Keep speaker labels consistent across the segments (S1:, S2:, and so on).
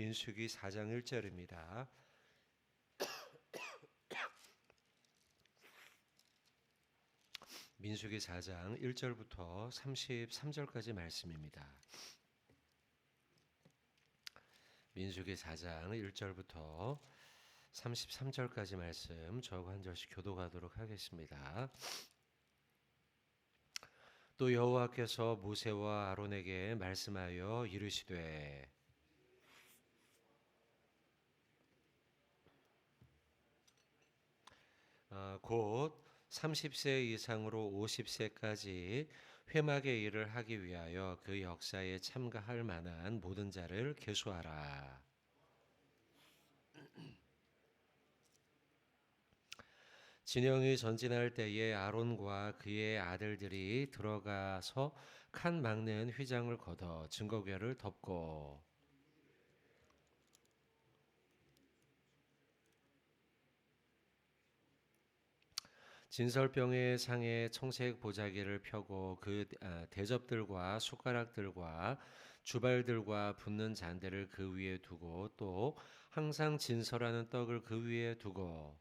S1: 민수기 4장 1절입니다. 민수기 4장 1절부터 33절까지 말씀입니다. 민수기 4장 1절부터 33절까지 말씀 저하고 한 절씩 교독하도록 하겠습니다. 또 여호와께서 모세와 아론에게 말씀하여 이르시되 곧 30세 이상으로 50세까지 회막의 일을 하기 위하여 그 역사에 참가할 만한 모든 자를 계수하라. 진영이 전진할 때에 아론과 그의 아들들이 들어가서 칸 막는 휘장을 걷어 증거궤를 덮고 진설병의 상에 청색 보자기를 펴고 그 대접들과 숟가락들과 주발들과 붓는 잔대를 그 위에 두고 또 항상 진설하는 떡을 그 위에 두고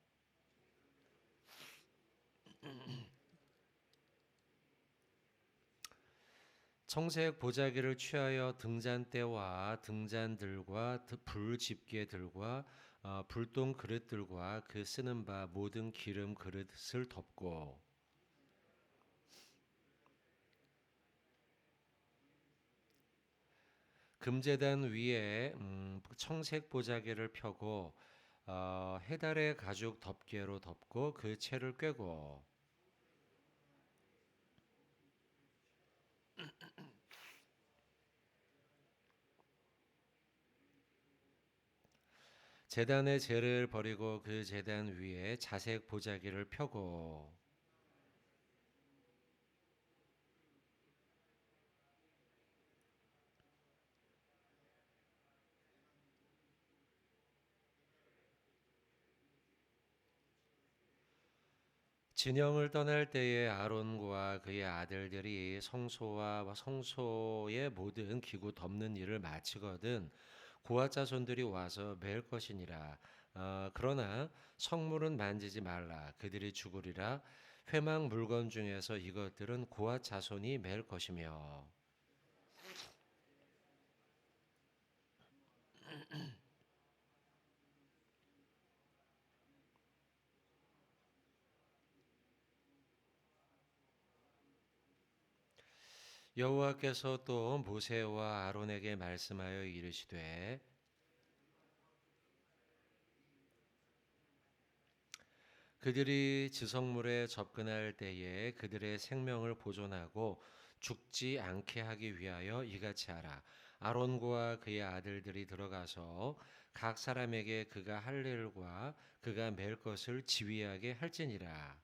S1: 청색 보자기를 취하여 등잔대와 등잔들과 불집게들과 불똥 그릇들과 그 쓰는 바 모든 기름 그릇을 덮고 금제단 위에 청색 보자기를 펴고 해달의 가죽 덮개로 덮고 그 채를 꿰고 제단의 재를 버리고 그 제단 위에 자색 보자기를 펴고 진영을 떠날 때에 아론과 그의 아들들이 성소와 성소의 모든 기구 덮는 일을 마치거든 고아 자손들이 와서 맬 것이니라. 그러나 성물은 만지지 말라. 그들이 죽으리라. 회막 물건 중에서 이것들은 고아 자손이 맬 것이며 여호와께서 또 모세와 아론에게 말씀하여 이르시되 그들이 지성물에 접근할 때에 그들의 생명을 보존하고 죽지 않게 하기 위하여 이같이 하라. 아론과 그의 아들들이 들어가서 각 사람에게 그가 할 일과 그가 맬 것을 지휘하게 할지니라.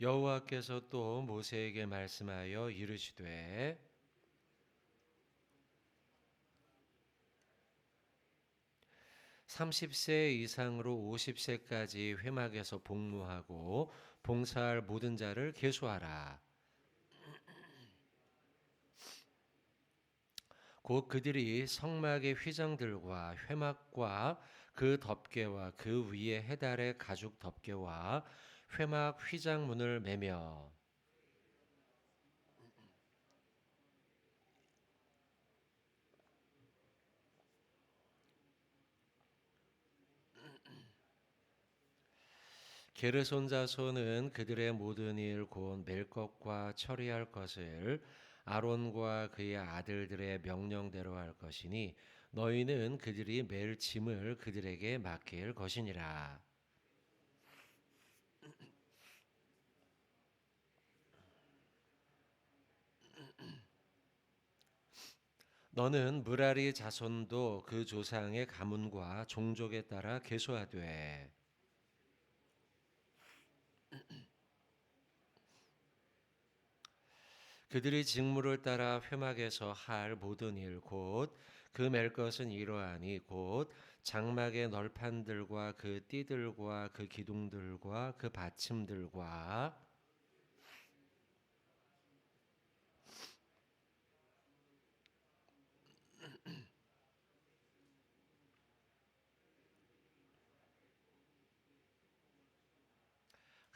S1: 여호와께서 또 모세에게 말씀하여 이르시되 삼십 세 이상으로 50세까지 회막에서 복무하고 봉사할 모든 자를 계수하라. 곧 그들이 성막의 휘장들과 회막과 그 덮개와 그 위에 해달의 가죽 덮개와 회막 휘장문을 매며 게르손 자손은 그들의 모든 일 곧 맬 것과 처리할 것을 아론과 그의 아들들의 명령대로 할 것이니 너희는 그들이 맬 짐을 그들에게 맡길 것이니라. 너는 무라리 자손도 그 조상의 가문과 종족에 따라 계수하되 그들이 직무를 따라 회막에서 할 모든 일 곧 그 맬 것은 이러하니 곧 장막의 널판들과 그 띠들과 그 기둥들과 그 받침들과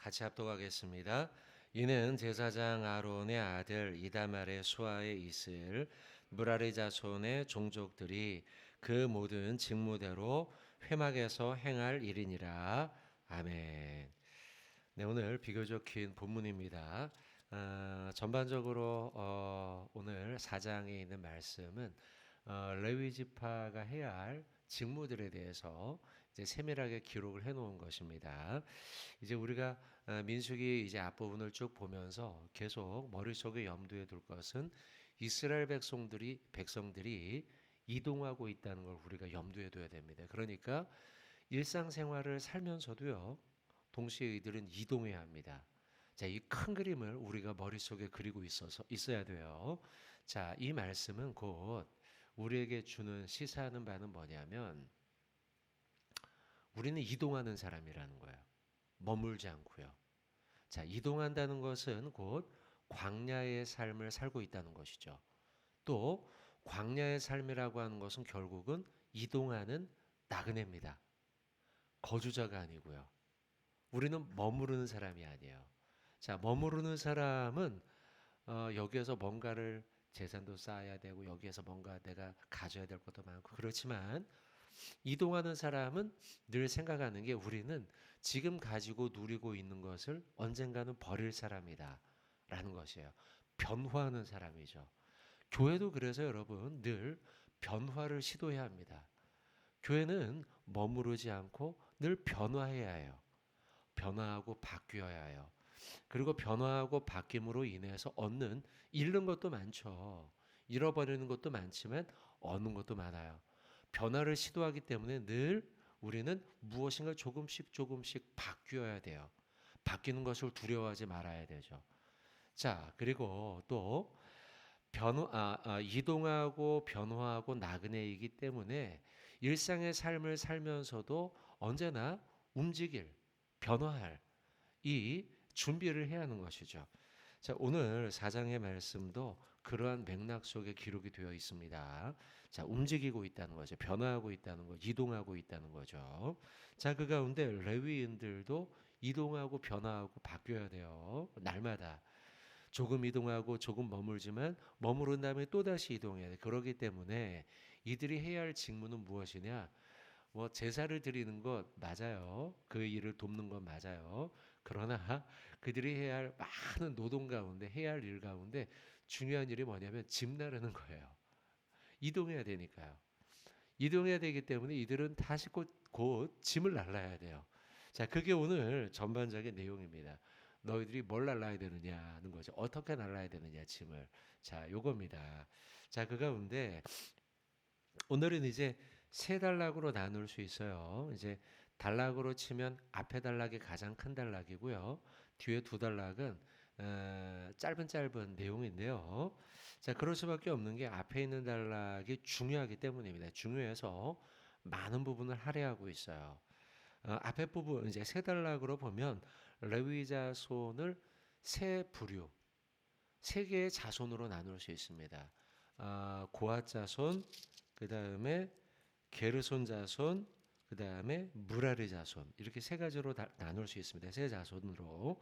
S1: 같이 합독하겠습니다. 이는 제사장 아론의 아들 이다말의 수하에 있을 무라리 자손의 종족들이 그 모든 직무대로 회막에서 행할 일이니라. 아멘. 네, 오늘 비교적 긴 본문입니다. 전반적으로 오늘 4장에 있는 말씀은 레위 지파가 해야 할 직무들에 대해서 이제 세밀하게 기록을 해놓은 것입니다. 이제 우리가 민수기 이제 앞부분을 쭉 보면서 계속 머릿속에 염두에 둘 것은 이스라엘 백성들이 이동하고 있다는 걸 우리가 염두에 둬야 됩니다. 그러니까 일상생활을 살면서도요, 동시에 이들은 이동해야 합니다. 자, 이 큰 그림을 우리가 머릿속에 그리고 있어야 돼요. 자, 이 말씀은 곧 우리에게 주는 시사하는 바는 뭐냐면 우리는 이동하는 사람이라는 거예요. 머물지 않고요. 자, 이동한다는 것은 곧 광야의 삶을 살고 있다는 것이죠. 또 광야의 삶이라고 하는 것은 결국은 이동하는 나그네입니다. 거주자가 아니고요. 우리는 머무르는 사람이 아니에요. 자, 머무르는 사람은 여기에서 뭔가를 재산도 쌓아야 되고 여기에서 뭔가 내가 가져야 될 것도 많고 그렇지만 이동하는 사람은 늘 생각하는 게 우리는 지금 가지고 누리고 있는 것을 언젠가는 버릴 사람이다 라는 것이에요. 변화하는 사람이죠. 교회도 그래서 여러분 늘 변화를 시도해야 합니다. 교회는 머무르지 않고 늘 변화해야 해요. 변화하고 바뀌어야 해요. 그리고 변화하고 바뀜으로 인해서 잃는 것도 많죠. 잃어버리는 것도 많지만 얻는 것도 많아요. 변화를 시도하기 때문에 늘 우리는 무엇인가 조금씩 바뀌어야 돼요. 바뀌는 것을 두려워하지 말아야 되죠. 자, 그리고 또 이동하고 변화하고 나그네이기 때문에 일상의 삶을 살면서도 언제나 움직일, 변화할 이 준비를 해야 하는 것이죠. 자, 오늘 4장의 말씀도 그러한 맥락 속에 기록이 되어 있습니다. 자, 움직이고 있다는 거죠. 변화하고 있다는 거, 이동하고 있다는 거죠. 자, 그 가운데 레위인들도 이동하고 변화하고 바뀌어야 돼요. 날마다. 조금 이동하고 조금 머물지만 머무른 다음에 또다시 이동해야 돼. 그렇기 때문에 이들이 해야 할 직무는 무엇이냐? 뭐 제사를 드리는 것 맞아요. 그 일을 돕는 것 맞아요. 그러나 그들이 해야 할 많은 노동 가운데 해야 할 일 가운데 중요한 일이 뭐냐면 짐 나르는 거예요. 이동해야 되니까요. 이동해야 되기 때문에 이들은 다시 곧 짐을 날라야 돼요. 자, 그게 오늘 전반적인 내용입니다. 너희들이 뭘 날라야 되느냐는 거죠. 어떻게 날라야 되느냐 짐을. 자, 요겁니다. 자, 그 가운데 오늘은 이제 세 단락으로 나눌 수 있어요. 이제 단락으로 치면 앞에 단락이 가장 큰 단락이고요. 뒤에 두 단락은 짧은 내용인데요. 자, 그럴 수밖에 없는 게 앞에 있는 단락이 중요하기 때문입니다. 중요해서 많은 부분을 할애하고 있어요. 앞에 부분 이제 세 단락으로 보면 레위 자손을 세 부류, 세 개의 자손으로 나눌 수 있습니다. 고앗 자손, 그 다음에 게르손 자손, 그 다음에 무라리 자손 이렇게 세 가지로 나눌 수 있습니다. 세 자손으로.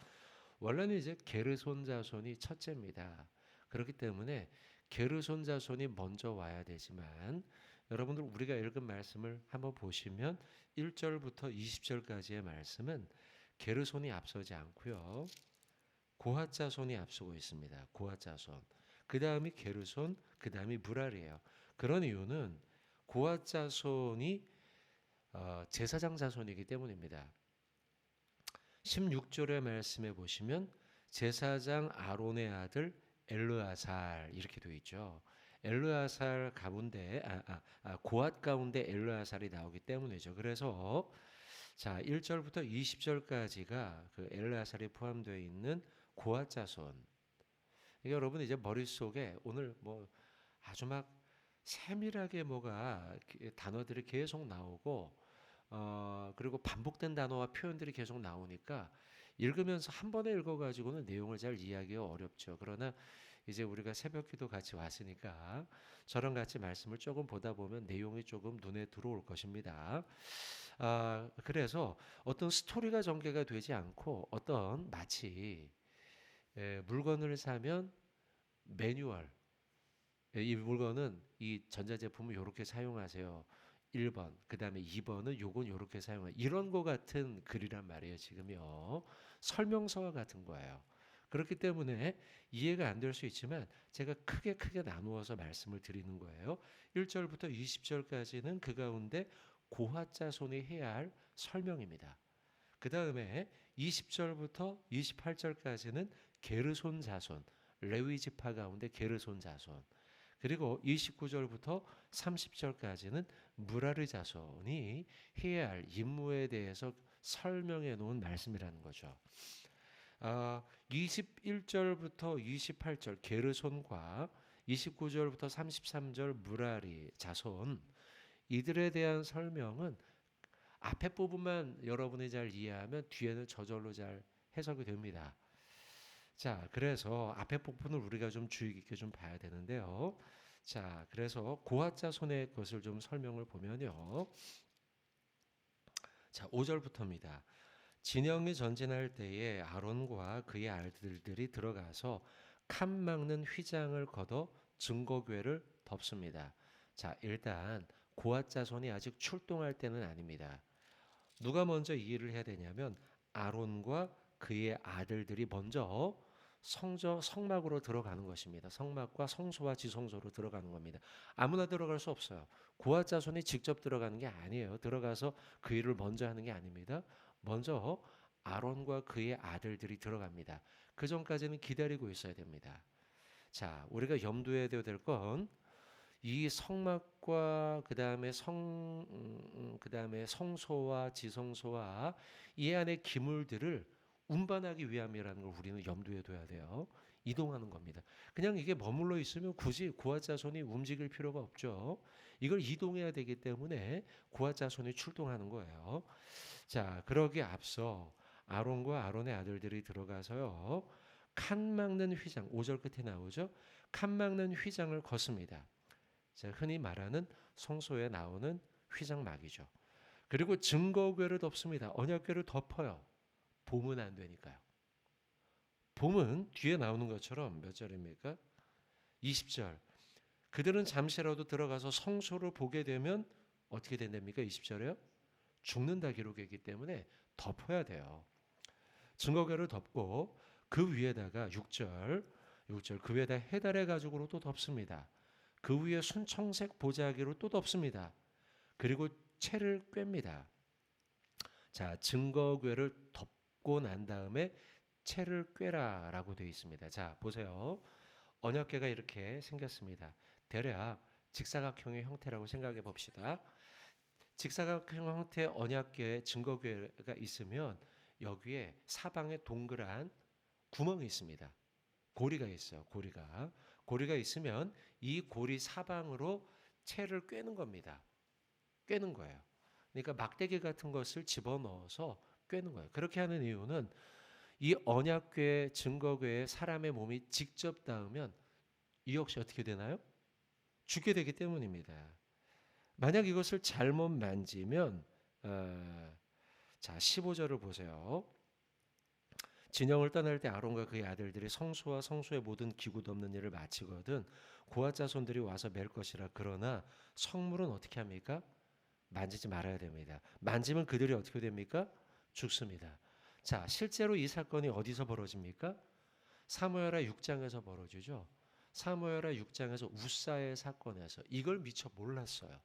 S1: 원래는 이제 게르손 자손이 첫째입니다. 그렇기 때문에 게르손 자손이 먼저 와야 되지만 여러분들 우리가 읽은 말씀을 한번 보시면 1절부터 20절까지의 말씀은 게르손이 앞서지 않고요. 고핫 자손이 앞서고 있습니다. 고핫 자손. 그 다음이 게르손, 그 다음이 무라리예요. 그런 이유는 고핫 자손이 제사장 자손이기 때문입니다. 16절의 말씀에 보시면 제사장 아론의 아들 엘르아살 이렇게 되어 있죠. 엘르아살 가운데 고앗 가운데 엘르아살이 나오기 때문이죠. 그래서 자 1절부터 20절까지가 그 엘르아살이 포함되어 있는 고앗 자손. 이게 여러분 이제 머릿속에 오늘 뭐 아주 막 세밀하게 뭐가 단어들이 계속 나오고 그리고 반복된 단어와 표현들이 계속 나오니까 읽으면서 한 번에 읽어가지고는 내용을 잘 이해하기가 어렵죠. 그러나 이제 우리가 새벽기도 같이 왔으니까 저랑 같이 말씀을 조금 보다 보면 내용이 조금 눈에 들어올 것입니다. 그래서 어떤 스토리가 전개가 되지 않고 어떤 마치 물건을 사면 매뉴얼, 이 물건은 이 전자제품을 이렇게 사용하세요. 1번, 그 다음에 2번은 요건 요렇게 사용해. 이런 거 같은 글이란 말이에요, 지금요. 설명서와 같은 거예요. 그렇기 때문에 이해가 안 될 수 있지만 제가 크게 나누어서 말씀을 드리는 거예요. 1절부터 20절까지는 그 가운데 고핫자손이 해야 할 설명입니다. 그 다음에 20절부터 28절까지는 게르손 자손, 레위 지파 가운데 게르손 자손, 그리고 29절부터 30절까지는 무라리 자손이 해야 할 임무에 대해서 설명해 놓은 말씀이라는 거죠. 21절부터 28절 게르손과 29절부터 33절 무라리 자손, 이들에 대한 설명은 앞에 부분만 여러분이 잘 이해하면 뒤에는 저절로 잘 해석이 됩니다. 자, 그래서 앞에 부분을 우리가 좀 주의 깊게 좀 봐야 되는데요. 자, 그래서 고핫자손의 것을 좀 설명을 보면요. 자, 5절부터입니다. 진영이 전진할 때에 아론과 그의 아들들이 들어가서 칸 막는 휘장을 걷어 증거궤를 덮습니다. 자, 일단 고핫자손이 아직 출동할 때는 아닙니다. 누가 먼저 이 일을 해야 되냐면 아론과 그의 아들들이 먼저 성막으로 들어가는 것입니다. 성막과 성소와 지성소로 들어가는 겁니다. 아무나 들어갈 수 없어요. 고아 자손이 직접 들어가는 게 아니에요. 들어가서 그 일을 먼저 하는 게 아닙니다. 먼저 아론과 그의 아들들이 들어갑니다. 그 전까지는 기다리고 있어야 됩니다. 자, 우리가 염두에 둬야 될 건 이 성막과 그다음에 성소와 지성소와 이 안의 기물들을 운반하기 위함이라는 걸 우리는 염두에 둬야 돼요. 이동하는 겁니다. 그냥 이게 머물러 있으면 굳이 고아자손이 움직일 필요가 없죠. 이걸 이동해야 되기 때문에 고아자손이 출동하는 거예요. 자, 그러기에 앞서 아론과 아론의 아들들이 들어가서요. 칸 막는 휘장, 5절 끝에 나오죠. 칸 막는 휘장을 걷습니다. 자, 흔히 말하는 성소에 나오는 휘장막이죠. 그리고 증거궤를 덮습니다. 언약궤를 덮어요. 봄은 안 되니까요. 봄은 뒤에 나오는 것처럼 몇 절입니까? 20절. 그들은 잠시라도 들어가서 성소를 보게 되면 어떻게 된답니까? 20절에요. 죽는다 기록이기 때문에 덮어야 돼요. 증거궤를 덮고 그 위에다가 6절 그 위에다 해달의 가죽으로 또 덮습니다. 그 위에 순청색 보자기로 또 덮습니다. 그리고 채를 꿰입니다. 자, 증거궤를 덮고 난 다음에 채를 꿰라라고 되어 있습니다. 자, 보세요. 언약궤가 이렇게 생겼습니다. 대략 직사각형의 형태라고 생각해 봅시다. 직사각형 형태의 언약궤 증거궤가 있으면 여기에 사방에 동그란 구멍이 있습니다. 고리가 있어요. 고리가 있으면 이 고리 사방으로 채를 꿰는 겁니다. 꿰는 거예요. 그러니까 막대기 같은 것을 집어넣어서 꿰는 거예요. 그렇게 하는 이유는 이 언약궤 증거궤에 사람의 몸이 직접 닿으면 이 역시 어떻게 되나요? 죽게 되기 때문입니다. 만약 이것을 잘못 만지면 자, 15절을 보세요. 진영을 떠날 때 아론과 그의 아들들이 성소와 성소의 모든 기구 덮는 일을 마치거든 고앗 자손들이 와서 맬 것이라. 그러나 성물은 어떻게 합니까? 만지지 말아야 됩니다. 만지면 그들이 어떻게 됩니까? 죽습니다. 자, 실제로 이 사건이 어디서 벌어집니까? 사무엘하 6장에서 벌어지죠. 사무엘하 6장에서 우사의 사건에서. 이걸 미처 몰랐어요.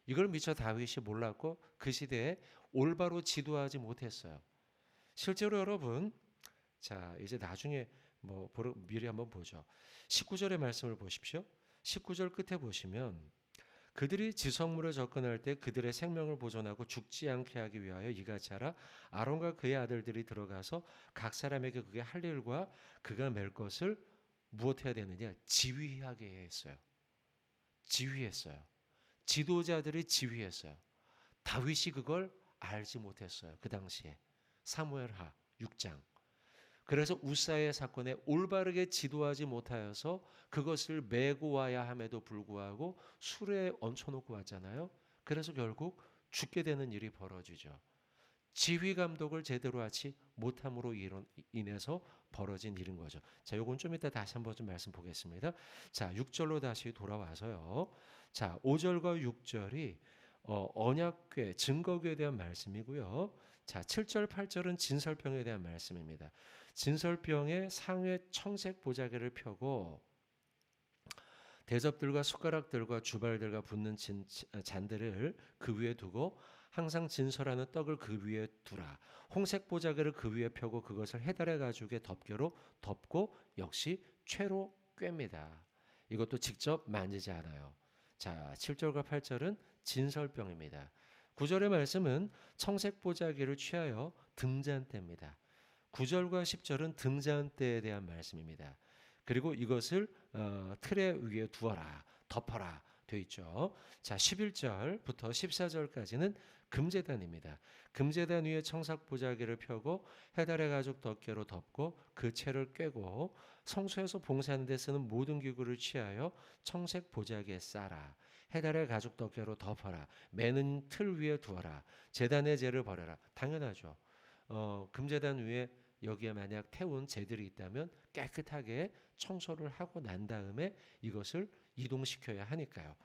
S1: 이걸 미처 다윗이 몰랐고 그 시대에 올바로 지도하지 못했어요. 실제로 여러분, 자, 이제 나중에 미리 한번 보죠. 19절의 말씀을 보십시오. 19절 끝에 보시면 그들이 지성물에 접근할 때 그들의 생명을 보존하고 죽지 않게 하기 위하여 이같이 하라. 아론과 그의 아들들이 들어가서 각 사람에게 그게 할 일과 그가 맬 것을 무엇해야 되느냐? 지휘하게 했어요. 지휘했어요. 지도자들이 지휘했어요. 다윗이 그걸 알지 못했어요. 그 당시에. 사무엘하 6장. 그래서 우사의 사건에 올바르게 지도하지 못하여서 그것을 메고 와야 함에도 불구하고 술에 얹혀놓고 왔잖아요. 그래서 결국 죽게 되는 일이 벌어지죠. 지휘 감독을 제대로 하지 못함으로 인해서 벌어진 일인 거죠. 자, 요건 좀 이따 다시 한번 좀 말씀 보겠습니다. 자, 6절로 다시 돌아와서요. 자, 5절과 6절이 언약궤, 증거궤에 대한 말씀이고요. 자, 7절, 8절은 진설병에 대한 말씀입니다. 진설병에 상회 청색 보자기를 펴고 대접들과 숟가락들과 주발들과 붓는 잔들을 그 위에 두고 항상 진설하는 떡을 그 위에 두라. 홍색 보자기를 그 위에 펴고 그것을 해달의 가죽의 덮개로 덮고 역시 채로 꿰입니다. 이것도 직접 만지지 않아요. 자, 7절과 8절은 진설병입니다. 9절의 말씀은 청색 보자기를 취하여 등잔대입니다. 9절과 10절은 등잔대에 대한 말씀입니다. 그리고 이것을 틀에 위에 두어라, 덮어라 되어 있죠. 자, 11절부터 14절까지는 금제단입니다. 금제단 위에 청색 보자기를 펴고 해달의 가죽 덮개로 덮고 그 채를 꿰고 성소에서 봉사하는 데 쓰는 모든 기구를 취하여 청색 보자기에 싸라. 해달의 가죽 덮개로 덮어라. 매는 틀 위에 두어라. 제단의 재를 버려라. 당연하죠. 금제단 위에 여기에 만약 태운 재들이 있다면 깨끗하게 청소를 하고 난 다음에 이것을 이동시켜야 하니까요.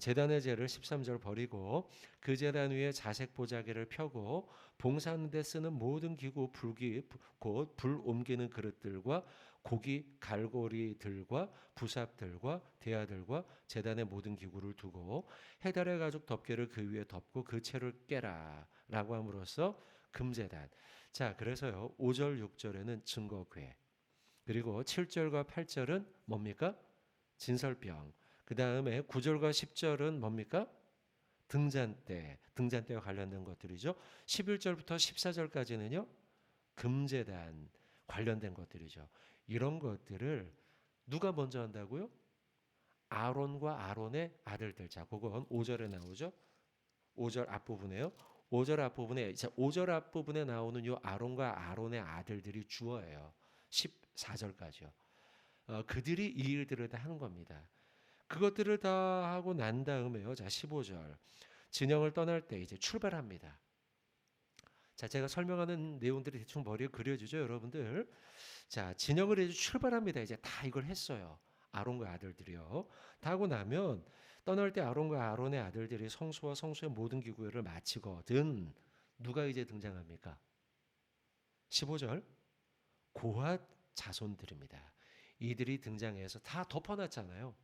S1: 제단의 재를 13절 버리고 그 제단 위에 자색 보자기를 펴고 봉사하는 데 쓰는 모든 기구 곧 불 옮기는 그릇들과 고기 갈고리들과 부삽들과 대야들과 제단의 모든 기구를 두고 해달의 가죽 덮개를 그 위에 덮고 그 채를 깨라 라고 함으로써 금제단. 자, 그래서요 5절 6절에는 증거궤, 그리고 7절과 8절은 뭡니까? 진설병. 그 다음에 9절과 10절은 뭡니까? 등잔대와 관련된 것들이죠. 11절부터 14절까지는요 금제단 관련된 것들이죠. 이런 것들을 누가 먼저 한다고요? 아론과 아론의 아들들. 자, 그건 5절에 나오죠. 5절 앞부분에요. 5절 앞부분에, 자, 5절 앞부분에 나오는 요 아론과 아론의 아들들이 주어예요. 14절까지요. 그들이 이 일들을 다 하는 겁니다. 그것들을 다 하고 난 다음에요. 자, 15절. 진영을 떠날 때 이제 출발합니다. 자, 제가 설명하는 내용들이 대충 머리에 그려지죠, 여러분들. 자, 진영을 이제 출발합니다. 이제 다 이걸 했어요. 아론과 아들들이요. 다 하고 나면 떠날 때 아론과 아론의 아들들이 성소와 성소의 모든 기구를 마치거든 누가 이제 등장합니까? 15절. 고핫 자손들입니다. 이들이 등장해서 다 덮어놨잖아요.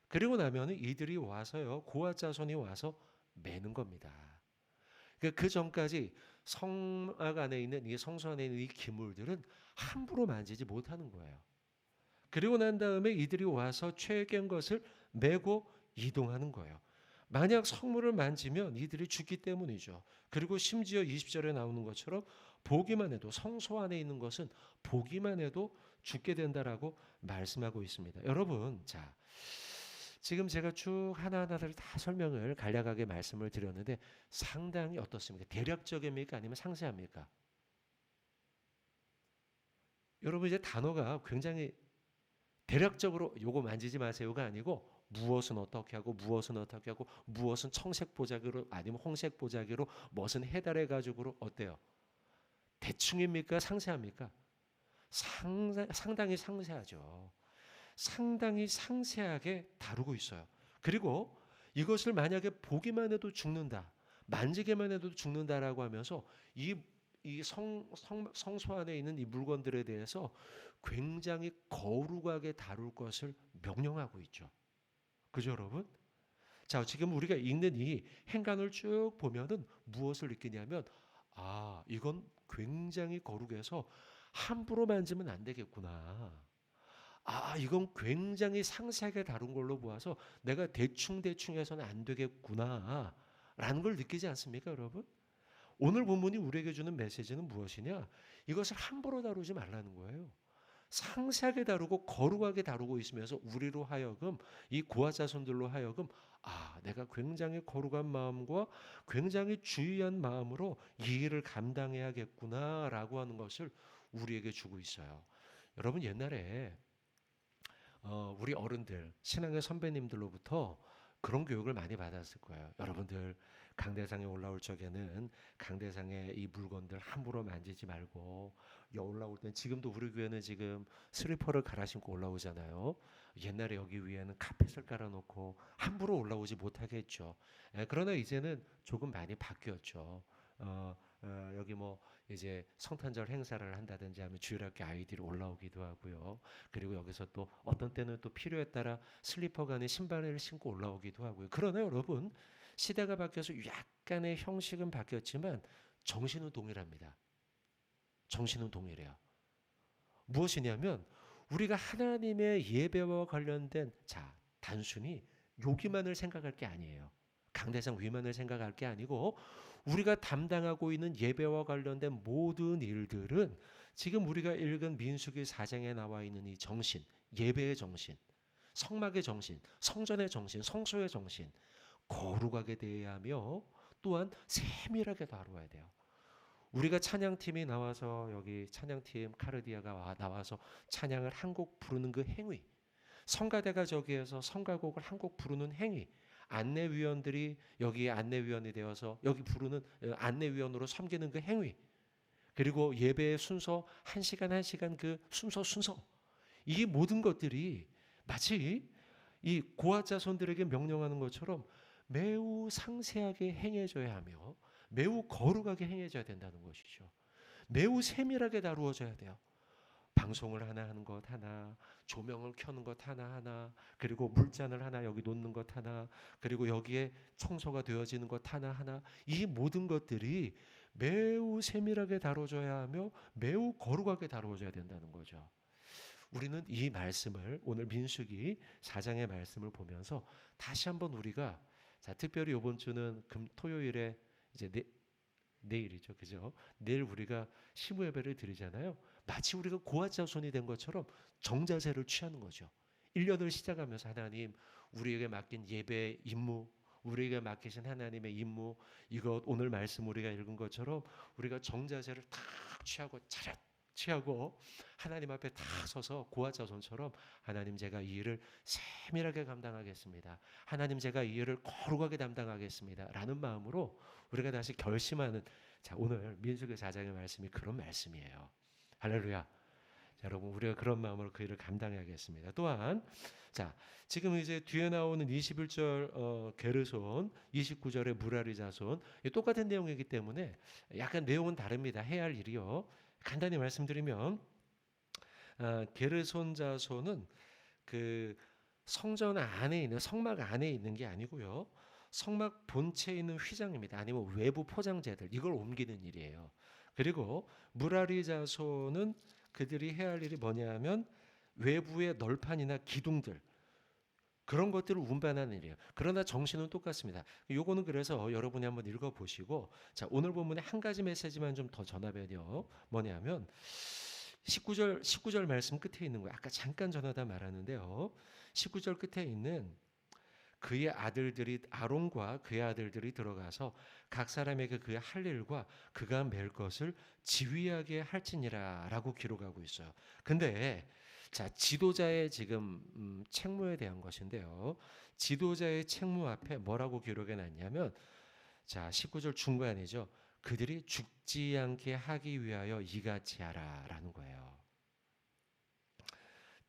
S1: 그리고 나면 이들이 와서요, 고핫 자손이 와서 매는 겁니다. 그 전까지 성막 안에 있는 이 성소 안에 있는 이 기물들은 함부로 만지지 못하는 거예요. 그리고 난 다음에 이들이 와서 채 깬 것을 메고 이동하는 거예요. 만약 성물을 만지면 이들이 죽기 때문이죠. 그리고 심지어 20절에 나오는 것처럼 보기만 해도, 성소 안에 있는 것은 보기만 해도 죽게 된다라고 말씀하고 있습니다. 여러분, 자, 지금 제가 쭉 하나하나를 다 설명을 간략하게 말씀을 드렸는데 상당히 어떻습니까? 대략적입니까? 아니면 상세합니까? 여러분, 이제 단어가 굉장히 대략적으로 요거 만지지 마세요가 아니고 무엇은 어떻게 하고 무엇은 어떻게 하고 무엇은 청색 보자기로 아니면 홍색 보자기로 무엇은 해달의 가죽으로 어때요? 대충입니까? 상세합니까? 상당히 상세하죠. 상당히 상세하게 다루고 있어요. 그리고 이것을 만약에 보기만 해도 죽는다, 만지기만 해도 죽는다라고 하면서 이 성소 안에 있는 이 물건들에 대해서 굉장히 거룩하게 다룰 것을 명령하고 있죠. 그죠, 여러분? 자, 지금 우리가 읽는 이 행간을 쭉 보면은 무엇을 느끼냐면, 아, 이건 굉장히 거룩해서 함부로 만지면 안 되겠구나. 아, 이건 굉장히 상세하게 다룬 걸로 보아서 내가 대충 해서는 안 되겠구나. 라는 걸 느끼지 않습니까, 여러분? 오늘 본문이 우리에게 주는 메시지는 무엇이냐? 이것을 함부로 다루지 말라는 거예요. 상세하게 다루고 거룩하게 다루고 있으면서 우리로 하여금, 이 고아 자손들로 하여금, 아, 내가 굉장히 거룩한 마음과 굉장히 주의한 마음으로 이 일을 감당해야겠구나라고 하는 것을 우리에게 주고 있어요. 여러분 옛날에 우리 어른들, 신앙의 선배님들로부터 그런 교육을 많이 받았을 거예요. 여러분들 강대상에 올라올 적에는 강대상의 이 물건들 함부로 만지지 말고, 올라올 땐, 지금도 우리 교회는 지금 슬리퍼를 갈아 신고 올라오잖아요. 옛날에 여기 위에는 카펫을 깔아놓고 함부로 올라오지 못하게 했죠. 그러나 이제는 조금 많이 바뀌었죠. 여기 뭐 이제 성탄절 행사를 한다든지 하면 주일학교 아이들이 올라오기도 하고요. 그리고 여기서 또 어떤 때는 또 필요에 따라 슬리퍼가 아닌 신발을 신고 올라오기도 하고요. 그러나 여러분, 시대가 바뀌어서 약간의 형식은 바뀌었지만 정신은 동일합니다. 정신은 동일해요. 무엇이냐면 우리가 하나님의 예배와 관련된, 단순히 여기만을 생각할 게 아니에요. 강대상 위만을 생각할 게 아니고 우리가 담당하고 있는 예배와 관련된 모든 일들은 지금 우리가 읽은 민수기 4장에 나와 있는 이 정신, 예배의 정신, 성막의 정신, 성전의 정신, 성소의 정신, 거룩하게 대해야 하며 또한 세밀하게 다루어야 돼요. 우리가 찬양팀이 나와서, 여기 찬양팀 카르디아가 나와서 찬양을 한 곡 부르는 그 행위, 성가대가 저기에서 성가곡을 한 곡 부르는 행위, 안내위원들이 여기 안내위원이 되어서 여기 부르는 안내위원으로 섬기는 그 행위, 그리고 예배의 순서, 한 시간 한 시간 그 순서, 이 모든 것들이 마치 이 고아 자손들에게 명령하는 것처럼 매우 상세하게 행해져야 하며 매우 거룩하게 행해져야 된다는 것이죠. 매우 세밀하게 다루어져야 돼요. 방송을 하나 하는 것 하나, 조명을 켜는 것 하나, 그리고 물잔을 하나 여기 놓는 것 하나, 그리고 여기에 청소가 되어지는 것 하나, 이 모든 것들이 매우 세밀하게 다뤄져야 하며 매우 거룩하게 다루어져야 된다는 거죠. 우리는 이 말씀을, 오늘 민수기 4장의 말씀을 보면서 다시 한번 우리가, 특별히 이번 주는 토요일에 이제 내일이죠, 그죠? 내일 우리가 시무 예배를 드리잖아요. 마치 우리가 고아 자손이 된 것처럼 정자세를 취하는 거죠. 1년을 시작하면서 하나님, 우리에게 맡긴 예배 임무, 우리에게 맡기신 하나님의 임무, 이것 오늘 말씀 우리가 읽은 것처럼 우리가 정자세를 탁 취하고 차렷 취하고 하나님 앞에 탁 서서 고아 자손처럼, 하나님 제가 이 일을 세밀하게 감당하겠습니다. 하나님 제가 이 일을 거룩하게 담당하겠습니다. 라는 마음으로 우리가 다시 결심하는, 오늘 민수기 4장의 말씀이 그런 말씀이에요. 할렐루야. 여러분, 우리가 그런 마음으로 그 일을 감당해야겠습니다. 또한 지금 이제 뒤에 나오는 21절 게르손, 29절의 무라리 자손, 똑같은 내용이기 때문에 약간 내용은 다릅니다. 해야 할 일이요. 간단히 말씀드리면 게르손 자손은 그 성전 안에 있는, 성막 안에 있는 게 아니고요. 성막 본체에 있는 휘장입니다. 아니면 외부 포장재들, 이걸 옮기는 일이에요. 그리고 무라리 자손은 그들이 해야 할 일이 뭐냐면 외부의 널판이나 기둥들, 그런 것들을 운반하는 일이에요. 그러나 정신은 똑같습니다. 요거는 그래서 여러분이 한번 읽어보시고, 오늘 본문에 한 가지 메시지만 좀 더 전하면요. 뭐냐면 19절 말씀 끝에 있는 거예요. 아까 잠깐 전하다 말하는데요. 19절 끝에 있는 그의 아들들이, 아론과 그의 아들들이 들어가서 각 사람에게 그의 할 일과 그가 맬 것을 지휘하게 할지니라 라고 기록하고 있어요. 근데 지도자의 지금 책무에 대한 것인데요. 지도자의 책무 앞에 뭐라고 기록해 놨냐면 19절 중간이죠. 그들이 죽지 않게 하기 위하여 이같이 하라 라는 거예요.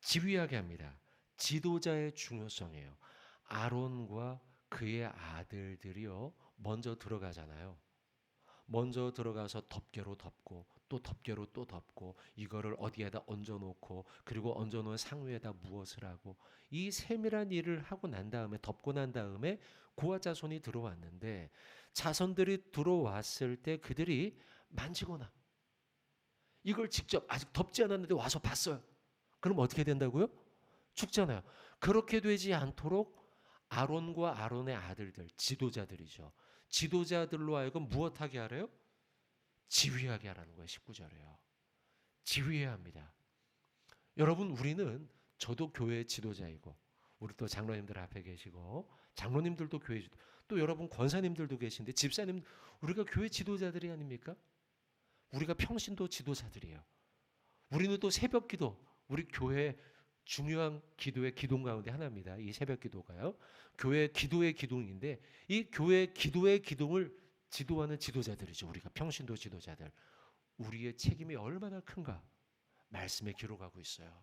S1: 지휘하게 합니다. 지도자의 중요성이에요. 아론과 그의 아들들이요, 먼저 들어가잖아요. 먼저 들어가서 덮개로 덮고 또 덮개로 또 덮고, 이거를 어디에다 얹어놓고, 그리고 얹어놓은 상위에다 무엇을 하고, 이 세밀한 일을 하고 난 다음에, 덮고 난 다음에 고아 자손이 들어왔는데, 자손들이 들어왔을 때 그들이 만지거나 이걸 직접, 아직 덮지 않았는데 와서 봤어요. 그럼 어떻게 된다고요? 죽잖아요. 그렇게 되지 않도록 아론과 아론의 아들들, 지도자들이죠. 지도자들로 하여금 무엇하게 하래요? 지휘하게 하라는 거예요. 19절에요. 지휘해야 합니다. 여러분, 우리는, 저도 교회 지도자이고, 우리 또 장로님들 앞에 계시고, 장로님들도 교회, 또 여러분 권사님들도 계신데, 집사님, 우리가 교회 지도자들이 아닙니까? 우리가 평신도 지도자들이에요. 우리는 또 새벽 기도, 우리 교회 중요한 기도의 기둥 가운데 하나입니다. 이 새벽 기도가요. 교회 기도의 기둥인데 이 교회 기도의 기둥을 지도하는 지도자들이죠. 우리가 평신도 지도자들. 우리의 책임이 얼마나 큰가 말씀에 기록하고 있어요.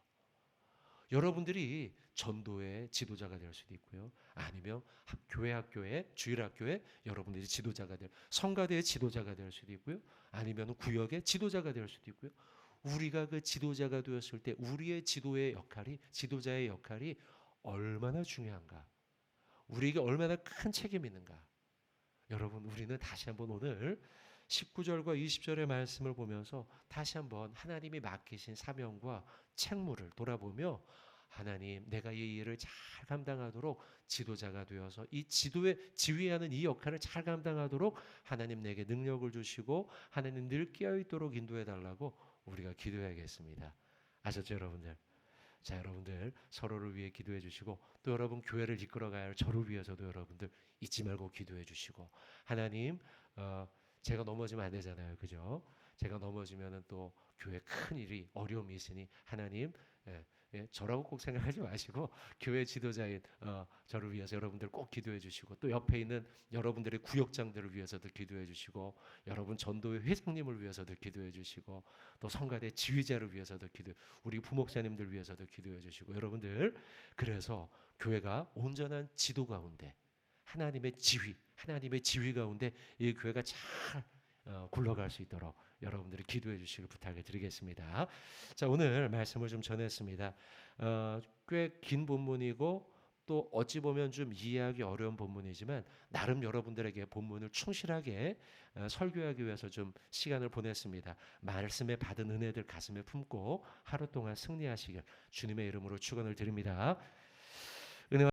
S1: 여러분들이 전도의 지도자가 될 수도 있고요. 아니면 학교의 주일학교에 여러분들이 지도자가 될, 성가대의 지도자가 될 수도 있고요. 아니면 구역의 지도자가 될 수도 있고요. 우리가 그 지도자가 되었을 때 우리의 지도자의 역할이 얼마나 중요한가, 우리에게 얼마나 큰 책임이 있는가. 여러분, 우리는 다시 한번 오늘 19절과 20절의 말씀을 보면서 다시 한번 하나님이 맡기신 사명과 책무를 돌아보며, 하나님, 내가 이 일을 잘 감당하도록 지도자가 되어서 이 지도에 지휘하는 이 역할을 잘 감당하도록 하나님 내게 능력을 주시고 하나님 늘 깨어있도록 인도해 달라고 우리가 기도해야겠습니다. 아셨죠, 여러분들? 자, 여러분들 서로를 위해 기도해 주시고, 또 여러분 교회를 이끌어가야 할 저를 위해서도 여러분들 잊지 말고 기도해 주시고, 하나님, 제가 넘어지면 안 되잖아요, 그죠? 제가 넘어지면은 또 교회 큰 일이 어려움이 있으니 하나님, 저라고 꼭 생각하지 마시고 교회 지도자인 저를 위해서 여러분들 꼭 기도해 주시고, 또 옆에 있는 여러분들의 구역장들을 위해서도 기도해 주시고, 여러분 전도회 회장님을 위해서도 기도해 주시고, 또 성가대 지휘자를 위해서도 우리 부목사님들 위해서도 기도해 주시고, 여러분들 그래서 교회가 온전한 지도 가운데 하나님의 지휘 가운데 이 교회가 잘 굴러갈 수 있도록 여러분들이 기도해 주시길 부탁을 드리겠습니다. 자, 오늘 말씀을 좀 전했습니다. 꽤 긴 본문이고 또 어찌 보면 좀 이해하기 어려운 본문이지만 나름 여러분들에게 본문을 충실하게 설교하기 위해서 좀 시간을 보냈습니다. 말씀에 받은 은혜들 가슴에 품고 하루 동안 승리하시길 주님의 이름으로 축원을 드립니다.